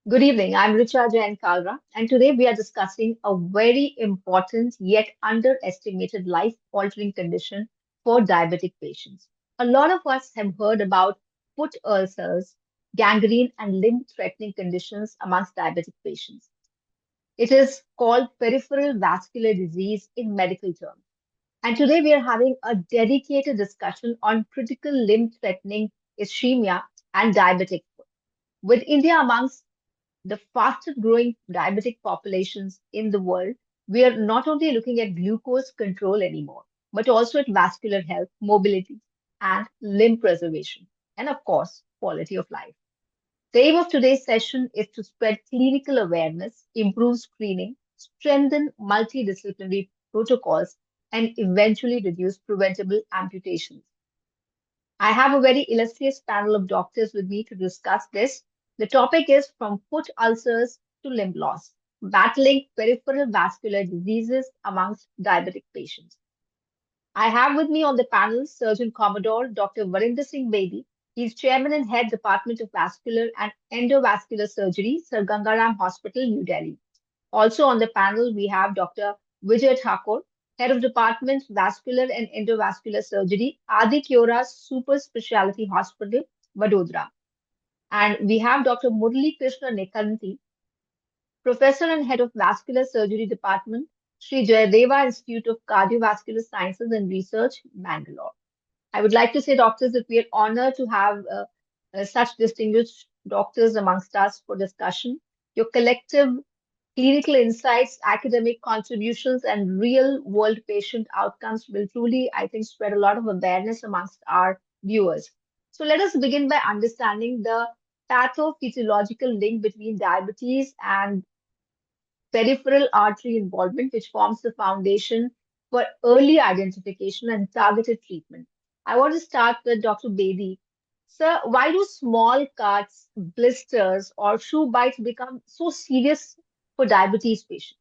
Good evening. I'm Richa Jain Kalra, and today we are discussing a very important yet underestimated life-altering condition for diabetic patients. A lot of us have heard about foot ulcers, gangrene, and limb-threatening conditions amongst diabetic patients. It is called peripheral vascular disease in medical terms. And today we are having a dedicated discussion on critical limb-threatening ischemia and diabetic foot. With India amongst the fastest growing diabetic populations in the world, we are not only looking at glucose control anymore, but also at vascular health, mobility, and limb preservation, and of course, quality of life. The aim of today's session is to spread clinical awareness, improve screening, strengthen multidisciplinary protocols, and eventually reduce preventable amputations. I have a very illustrious panel of doctors with me to discuss this. The topic is from foot ulcers to limb loss, battling peripheral vascular diseases amongst diabetic patients. I have with me on the panel Surgeon Commodore Dr. Varinder Singh Bedi. He is Chairman and Head Department of Vascular and Endovascular Surgery, Sir Gangaram Hospital, New Delhi. Also on the panel, we have Dr. Vijay Thakore, Head of Department, Vascular and Endovascular Surgery, Adityora Super Speciality Hospital, Vadodara. And we have Dr. Muralikrishna Nekkanti, Professor and Head of Vascular Surgery Department, Sri Jayadeva Institute of Cardiovascular Sciences and Research, Bangalore. I would like to say, doctors, that we are honored to have such distinguished doctors amongst us for discussion. Your collective clinical insights, academic contributions, and real world patient outcomes will truly, I think, spread a lot of awareness amongst our viewers. So let us begin by understanding the pathophysiological link between diabetes and peripheral artery involvement, which forms the foundation for early identification and targeted treatment. I want to start with Dr. Bedi. Sir, why do small cuts, blisters, or shoe bites become so serious for diabetes patients?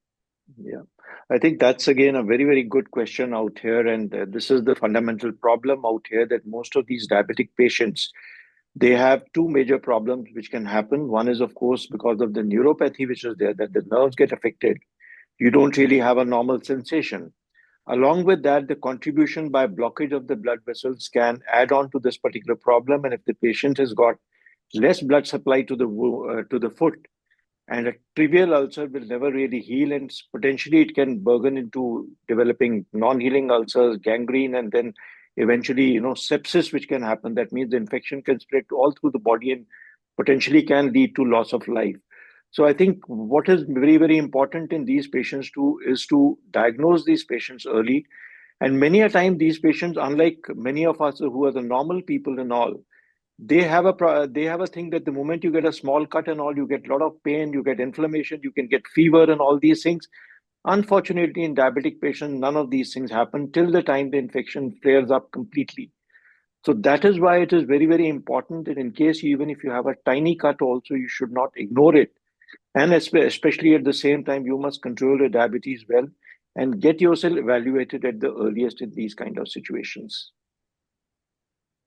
Yeah, I think that's again a very, very good question out here. And this is the fundamental problem out here that most of these diabetic patients, they have two major problems which can happen. One is, of course, because of the neuropathy which is there, that the nerves get affected. You don't really have a normal sensation. Along with that, the contribution by blockage of the blood vessels can add on to this particular problem. And if the patient has got less blood supply to to the foot, and a trivial ulcer will never really heal, and potentially it can burgeon into developing non-healing ulcers, gangrene, and then eventually, sepsis, which can happen. That means the infection can spread to all through the body and potentially can lead to loss of life. So I think what is very, very important in these patients too is to diagnose these patients early. And many a time, these patients, unlike many of us who are the normal people and all, they have a thing that the moment you get a small cut and all, you get a lot of pain, you get inflammation, you can get fever and all these things. Unfortunately, in diabetic patients, none of these things happen till the time the infection flares up completely. So that is why it is very, very important that in case even if you have a tiny cut also, you should not ignore it. And especially at the same time, you must control your diabetes well and get yourself evaluated at the earliest in these kind of situations.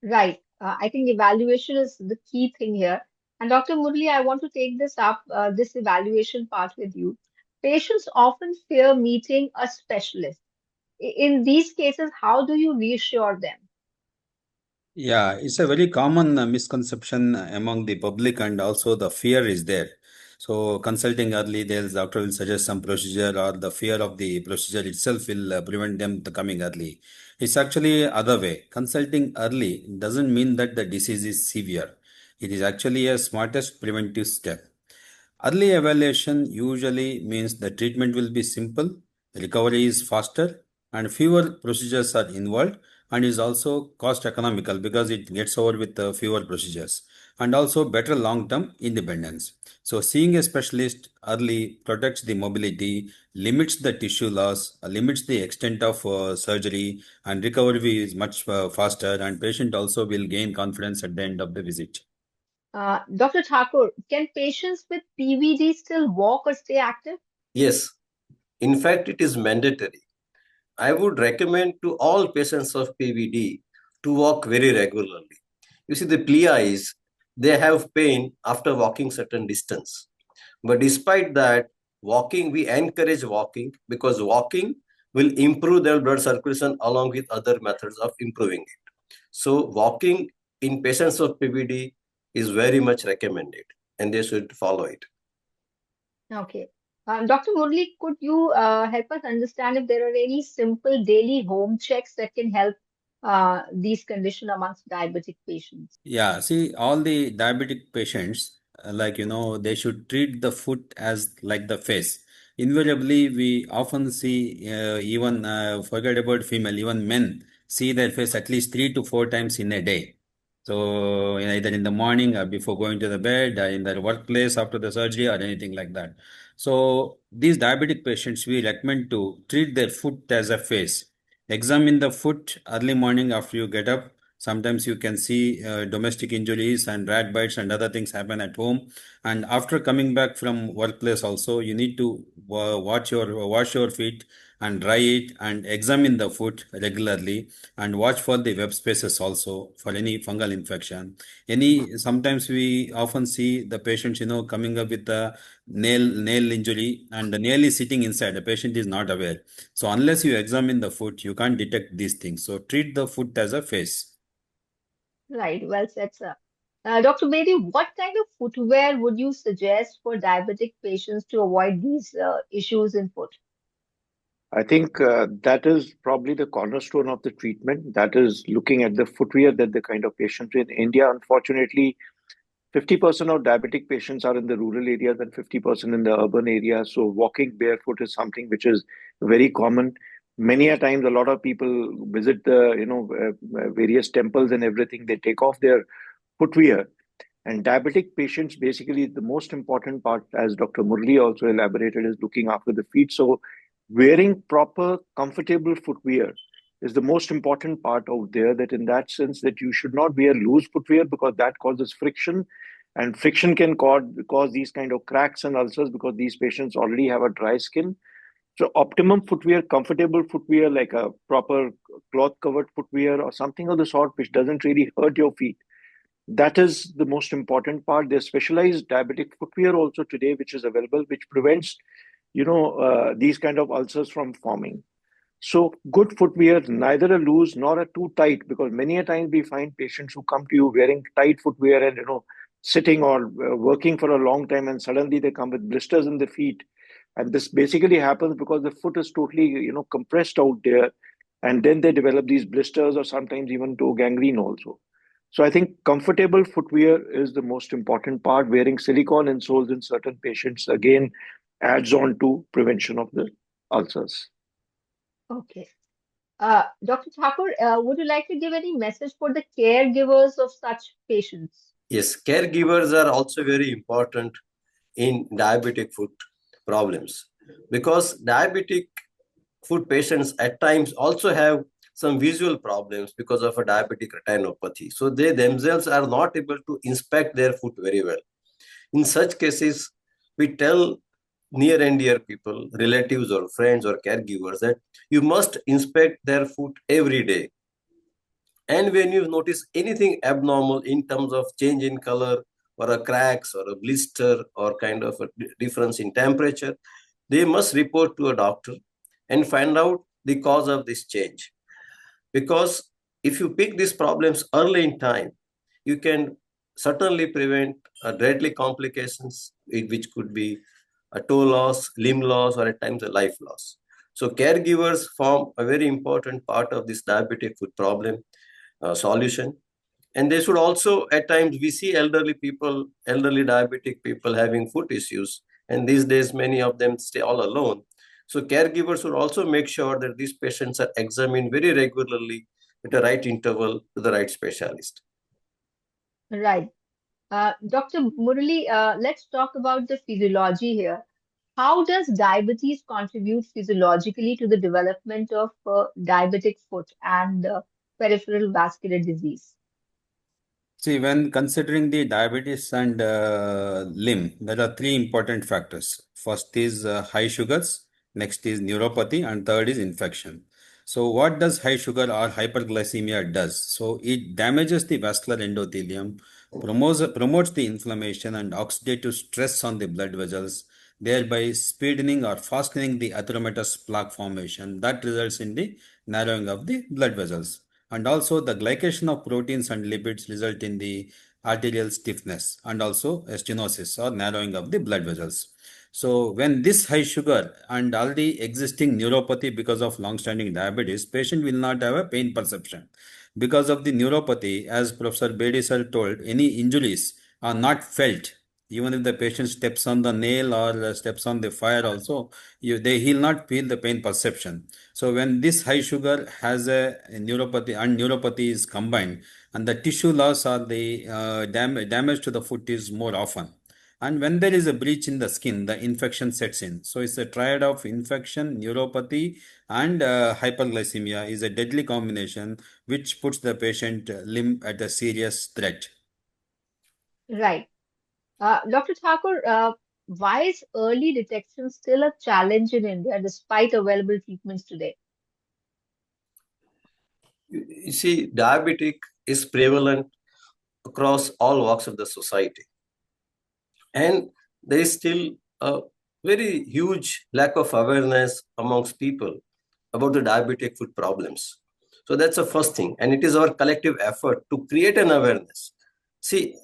Right. I think evaluation is the key thing here. And Dr. Murli, I want to take this up, this evaluation part with you. Patients often fear meeting a specialist. In these cases, how do you reassure them? Yeah, it's a very common misconception among the public, and also the fear is there. So consulting early, the doctor will suggest some procedure, or the fear of the procedure itself will prevent them to coming early. It's actually other way. Consulting early doesn't mean that the disease is severe. It is actually a smartest preventive step. Early evaluation usually means the treatment will be simple, recovery is faster, and fewer procedures are involved, and is also cost economical because it gets over with fewer procedures, and also better long-term independence. So seeing a specialist early protects the mobility, limits the tissue loss, limits the extent of surgery, and recovery is much faster, and patient also will gain confidence at the end of the visit. Dr. Thakur, can patients with PVD still walk or stay active? Yes, in fact, it is mandatory. I would recommend to all patients of PVD to walk very regularly. You see, the plia is they have pain after walking certain distance. But despite that, walking, we encourage walking because walking will improve their blood circulation along with other methods of improving it. So walking in patients of PVD is very much recommended and they should follow it. Okay. Dr. Murali, could you help us understand if there are any simple daily home checks that can help these conditions amongst diabetic patients? Yeah, see, all the diabetic patients, they should treat the foot as like the face. Invariably, we often see, even forget about female, even men see their face at least 3 to 4 times in a day. So, either in the morning or before going to the bed, in their workplace after the surgery or anything like that. So, these diabetic patients, we recommend to treat their foot as a face. Examine the foot early morning after you get up. Sometimes you can see domestic injuries and rat bites and other things happen at home. And after coming back from workplace also, you need to wash your feet and dry it and examine the foot regularly and watch for the web spaces also for any fungal infection. Sometimes we often see the patients, coming up with a nail injury and the nail is sitting inside. The patient is not aware. So unless you examine the foot, you can't detect these things. So treat the foot as a face. Right, well said, sir. Dr. Bedi, what kind of footwear would you suggest for diabetic patients to avoid these issues in foot? I think that is probably the cornerstone of the treatment. That is looking at the footwear that the kind of patients in India. Unfortunately, 50% of diabetic patients are in the rural areas and 50% in the urban areas. So walking barefoot is something which is very common. Many a times, a lot of people visit the various temples and everything. They take off their footwear. And diabetic patients, basically, the most important part, as Dr. Murli also elaborated, is looking after the feet. So wearing proper, comfortable footwear is the most important part out there. That in that sense, that you should not wear loose footwear because that causes friction, and friction can cause these kind of cracks and ulcers because these patients already have a dry skin. So optimum footwear, comfortable footwear like a proper cloth covered footwear or something of the sort which doesn't really hurt your feet, that is the most important part. There's specialized diabetic footwear also today which is available, which prevents these kind of ulcers from forming. So good footwear, neither a loose nor a too tight, because many a times we find patients who come to you wearing tight footwear and sitting or working for a long time, and suddenly they come with blisters in the feet. And this basically happens because the foot is totally compressed out there, and then they develop these blisters or sometimes even toe gangrene also. So I think comfortable footwear is the most important part. Wearing silicone insoles in certain patients again adds on to prevention of the ulcers. Okay. Dr. Thakur, would you like to give any message for the caregivers of such patients? Yes, caregivers are also very important in diabetic foot problems because diabetic foot patients at times also have some visual problems because of a diabetic retinopathy. So they themselves are not able to inspect their foot very well. In such cases, we tell near and dear people, relatives or friends or caregivers that you must inspect their foot every day. And when you notice anything abnormal in terms of change in color or a cracks or a blister or kind of a difference in temperature, they must report to a doctor and find out the cause of this change. Because if you pick these problems early in time, you can certainly prevent deadly complications, which could be a toe loss, limb loss, or at times a life loss. So caregivers form a very important part of this diabetic foot problem solution. And they should also, at times, we see elderly people, elderly diabetic people having foot issues. And these days, many of them stay all alone. So caregivers should also make sure that these patients are examined very regularly at the right interval to the right specialist. Right. Dr. Murali, let's talk about the physiology here. How does diabetes contribute physiologically to the development of diabetic foot and peripheral vascular disease? See, when considering the diabetes and limb, there are three important factors. First is high sugars, next is neuropathy, and third is infection. So what does high sugar or hyperglycemia does? So it damages the vascular endothelium, promotes the inflammation and oxidative stress on the blood vessels, thereby speeding or fastening the atheromatous plaque formation that results in the narrowing of the blood vessels. And also the glycation of proteins and lipids result in the arterial stiffness and also stenosis or narrowing of the blood vessels. So when this high sugar and already existing neuropathy because of long-standing diabetes, patient will not have a pain perception. Because of the neuropathy, as Professor Bedi sir told, any injuries are not felt. Even if the patient steps on the nail or steps on the fire also, he'll not feel the pain perception. So when this high sugar has a neuropathy and neuropathy is combined, and the tissue loss or the damage to the foot is more often. And when there is a breach in the skin, the infection sets in. So it's a triad of infection, neuropathy, and hyperglycemia is a deadly combination which puts the patient limb at a serious threat. Right. Dr. Thakur, why is early detection still a challenge in India despite available treatments today? You see, diabetic is prevalent across all walks of the society. And there is still a very huge lack of awareness amongst people about the diabetic foot problems. So that's the first thing. And it is our collective effort to create an awareness. See,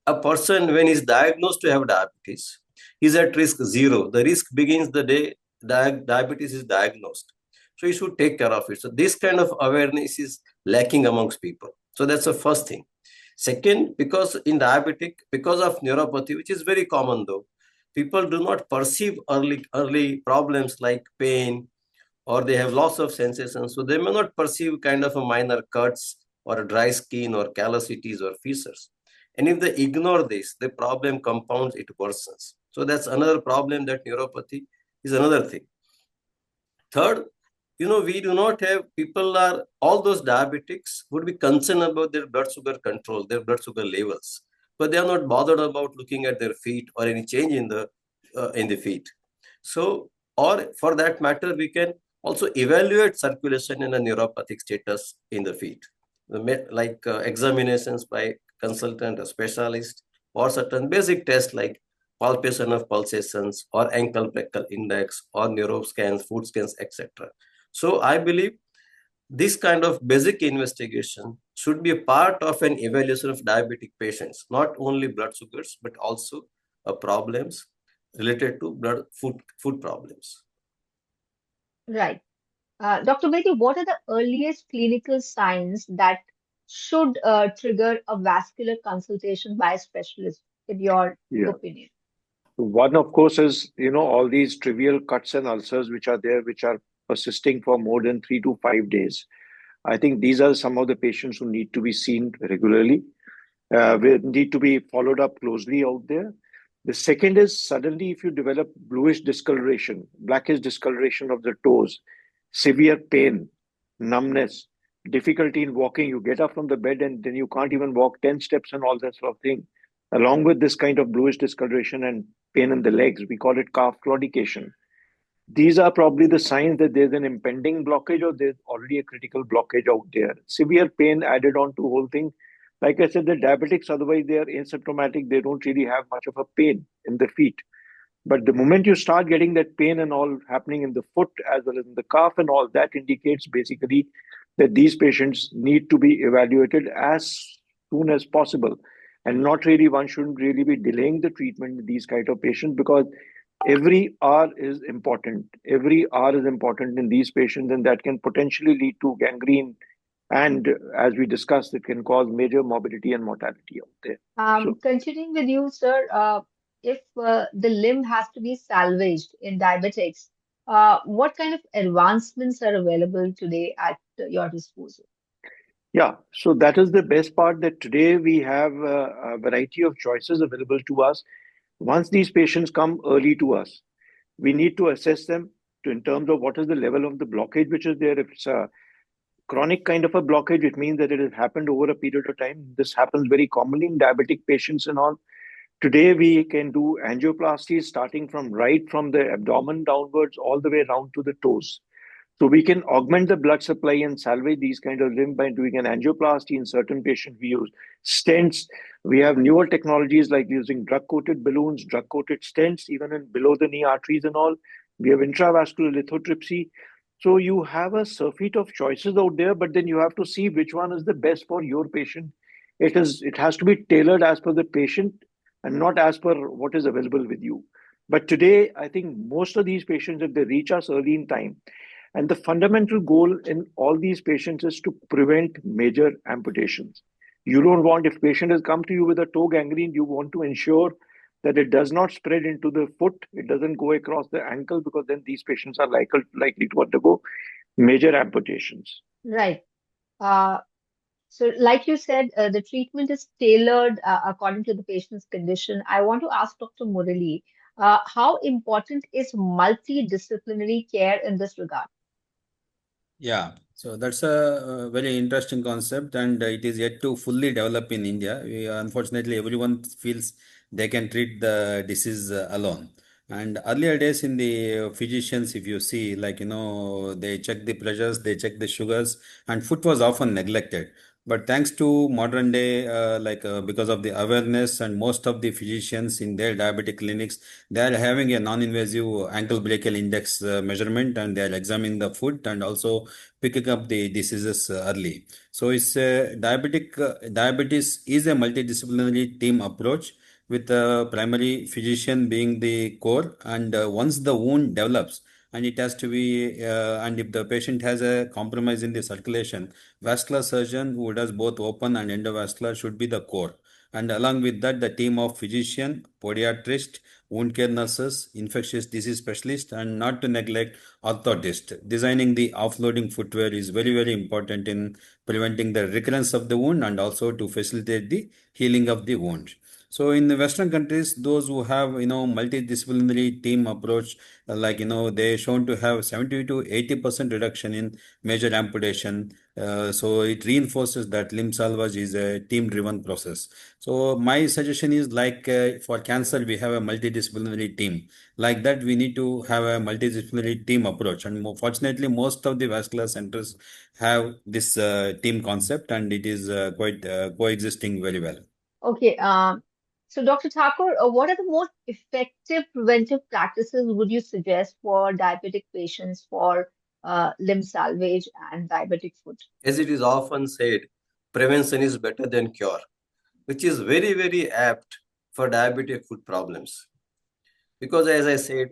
a person, when he's diagnosed to have diabetes, is at risk zero. The risk begins the day diabetes is diagnosed. So you should take care of it. So this kind of awareness is lacking amongst people. So that's the first thing. Second, because in diabetic, because of neuropathy, which is very common though, people do not perceive early problems like pain, or they have loss of sensation. So they may not perceive kind of a minor cuts or a dry skin or callosities or fissures. And if they ignore this, the problem compounds, it worsens. So that's another problem, that neuropathy is another thing. Third, we do not have, people are, all those diabetics would be concerned about their blood sugar control, their blood sugar levels, but they are not bothered about looking at their feet or any change in the feet. So, or for that matter, we can also evaluate circulation and a neuropathic status in the feet, like examinations by consultant or specialist, or certain basic tests like palpation of pulsations or ankle brachial index or neuroscans, foot scans, etc. So I believe this kind of basic investigation should be a part of an evaluation of diabetic patients, not only blood sugars, but also problems related to foot problems. Right. Dr. Bedi, what are the earliest clinical signs that should trigger a vascular consultation by a specialist, in your Yeah. opinion? One, of course, is, all these trivial cuts and ulcers which are there, which are persisting for more than 3 to 5 days. I think these are some of the patients who need to be seen regularly, will need to be followed up closely out there. The second is, suddenly if you develop bluish discoloration, blackish discoloration of the toes, severe pain, numbness, difficulty in walking, you get up from the bed and then you can't even walk 10 steps and all that sort of thing. Along with this kind of bluish discoloration and pain in the legs, we call it calf claudication. These are probably the signs that there's an impending blockage or there's already a critical blockage out there. Severe pain added on to the whole thing. Like I said, the diabetics, otherwise they are asymptomatic. They don't really have much of a pain in the feet. But the moment you start getting that pain and all happening in the foot as well as in the calf and all, that indicates basically that these patients need to be evaluated as soon as possible. And not really, one shouldn't really be delaying the treatment with these kind of patients, because every hour is important. Every hour is important in these patients, and that can potentially lead to gangrene. And as we discussed, it can cause major morbidity and mortality out there. So, Continuing with you, sir, if the limb has to be salvaged in diabetics, what kind of advancements are available today at your disposal? yeah, so that is the best part, that today we have a variety of choices available to us. Once these patients come early to us, we need to assess them in terms of what is the level of the blockage which is there. If it's a chronic kind of a blockage, it means that it has happened over a period of time. This happens very commonly in diabetic patients and all. Today, we can do angioplasties starting from right from the abdomen downwards all the way around to the toes. So we can augment the blood supply and salvage these kind of limb by doing an angioplasty. In certain patients, we use stents. We have newer technologies like using drug-coated balloons, drug-coated stents, even in below-the-knee arteries and all. We have intravascular lithotripsy. So you have a surfeit of choices out there, but then you have to see which one is the best for your patient. It has to be tailored as per the patient and not as per what is available with you. But today, I think most of these patients, if they reach us early in time, and the fundamental goal in all these patients is to prevent major amputations. You don't want, if patient has come to you with a toe gangrene, you want to ensure that it does not spread into the foot, it doesn't go across the ankle, because then these patients are likely to undergo major amputations. Right. Uh, so, like you said, the treatment is tailored according to the patient's condition. I want to ask Dr. Murali, how important is multidisciplinary care in this regard? Yeah, so that's a very interesting concept, and it is yet to fully develop in India. Unfortunately, everyone feels they can treat the disease alone. And earlier days in the physicians, if you see, like, they check the pressures, they check the sugars, and food was often neglected. But thanks to modern day, because of the awareness, and most of the physicians in their diabetic clinics, they are having a non-invasive ankle brachial index measurement, and they are examining the food and also picking up the diseases early. So it's diabetes is a multidisciplinary team approach with the primary physician being the core. And once the wound develops, and it has to be, and if the patient has a compromise in the circulation, vascular surgeon who does both open and endovascular should be the core. And along with that, the team of physician, podiatrist, wound care nurses, infectious disease specialist, and not to neglect orthotist. Designing the offloading footwear is very, very important in preventing the recurrence of the wound and also to facilitate the healing of the wound. So in the Western countries, those who have, multidisciplinary team approach, they shown to have 70 to 80% reduction in major amputation. So it reinforces that limb salvage is a team-driven process. So my suggestion is like for cancer, we have a multidisciplinary team. Like that, we need to have a multidisciplinary team approach. And fortunately, most of the vascular centers have this team concept, and it is quite coexisting very well. Okay, so Dr. Thakur, what are the most effective preventive practices would you suggest for diabetic patients for limb salvage and diabetic foot? As it is often said, prevention is better than cure, which is very, very apt for diabetic foot problems. Because as I said,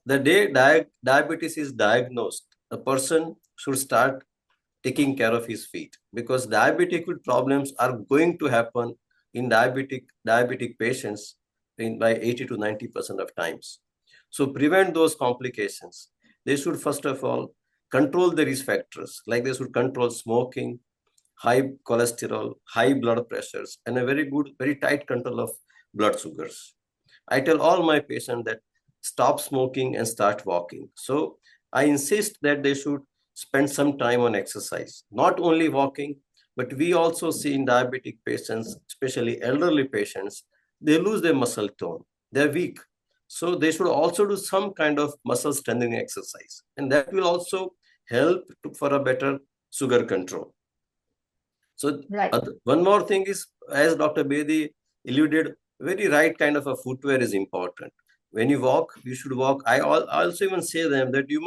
the day diabetes is diagnosed, the person should start taking care of his feet, because diabetic foot problems are going to happen in diabetic patients by 80 to 90% of times. So prevent those complications. They should first of all control the risk factors, like they should control smoking, high cholesterol, high blood pressures, and a very tight control of blood sugars. I tell all my patients that stop smoking and start walking. So I insist that they should spend some time on exercise, not only walking, but we also see in diabetic patients, especially elderly patients, they lose their muscle tone. They're weak. So they should also do some kind of muscle strengthening exercise. And that will also help for a better sugar control. So Right. one more thing is, as Dr. Bedi alluded, very right kind of a footwear is important. When you walk, you should walk. I also even say them that you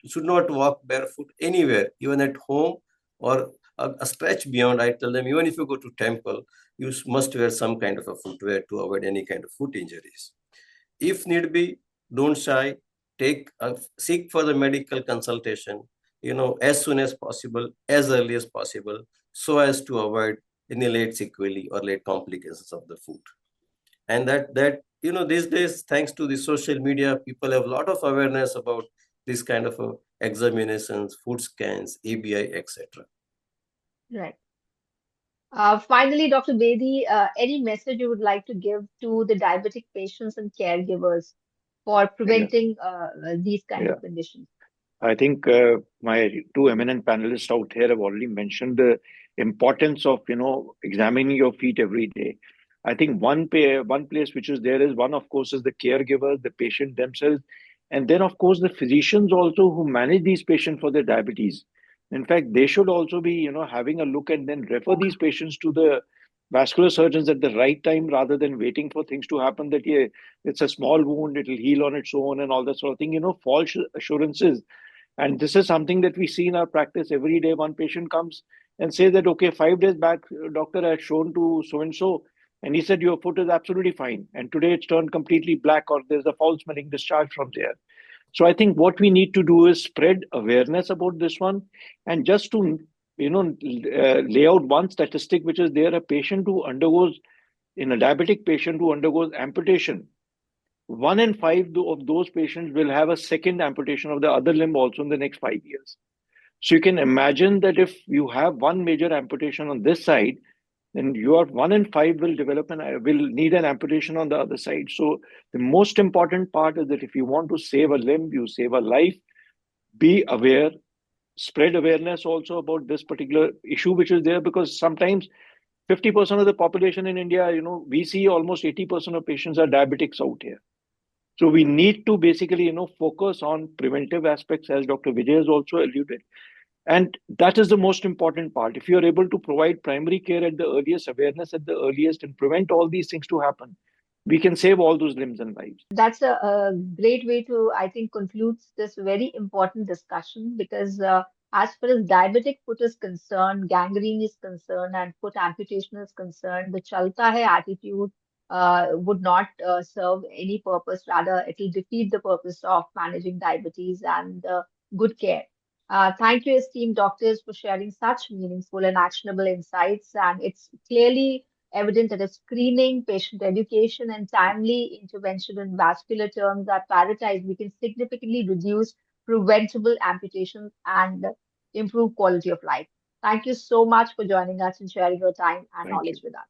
should not walk barefoot anywhere, even at home or a stretch beyond. I tell them, even if you go to temple, you must wear some kind of a footwear to avoid any kind of foot injuries. If need be, don't shy. Seek for the medical consultation, as soon as possible, as early as possible, so as to avoid any late sequelae or late complications of the foot. And that these days, thanks to the social media, people have a lot of awareness about this kind of examinations, foot scans, ABI, etc. Right. Finally, Dr. Bedi, any message you would like to give to the diabetic patients and caregivers for Yeah, preventing these kind yeah. of conditions? I think my two eminent panelists out here have already mentioned the importance of examining your feet every day. I think one place which is there is one, of course, is the caregivers, the patient themselves. And then, of course, the physicians also who manage these patients for their diabetes. In fact, they should also be, having a look and then refer these patients to the vascular surgeons at the right time rather than waiting for things to happen that, yeah, it's a small wound, it'll heal on its own and all that sort of thing. False assurances. And this is something that we see in our practice every day. One patient comes and says that, okay, 5 days back, doctor, I had shown to so and so, and he said, your foot is absolutely fine. And today it's turned completely black, or there's a foul smelling discharge from there. So I think what we need to do is spread awareness about this one, and just to lay out one statistic which is there: a patient who undergoes in a diabetic patient who undergoes amputation, 1 in 5 of those patients will have a second amputation of the other limb also in the next 5 years. So you can imagine that if you have one major amputation on this side, then your 1 in 5 will develop and will need an amputation on the other side. So the most important part is that if you want to save a limb, you save a life, be aware, spread awareness also about this particular issue which is there, because sometimes 50% of the population in India, we see almost 80% of patients are diabetics out here. So we need to basically, focus on preventive aspects, as Dr. Vijay has also alluded. And that is the most important part. If you are able to provide primary care at the earliest, awareness at the earliest, and prevent all these things to happen, we can save all those limbs and lives. That's a great way to, I think, conclude this very important discussion because as far as diabetic foot is concerned, gangrene is concerned, and foot amputation is concerned, the chalta hai attitude would not serve any purpose. Rather, it will defeat the purpose of managing diabetes and good care. Thank you, esteemed doctors, for sharing such meaningful and actionable insights. And it's clearly evident that if screening, patient education, and timely intervention in vascular terms are prioritized, we can significantly reduce preventable amputations and improve quality of life. Thank you so much for joining us and sharing your time and Thank you. knowledge with us.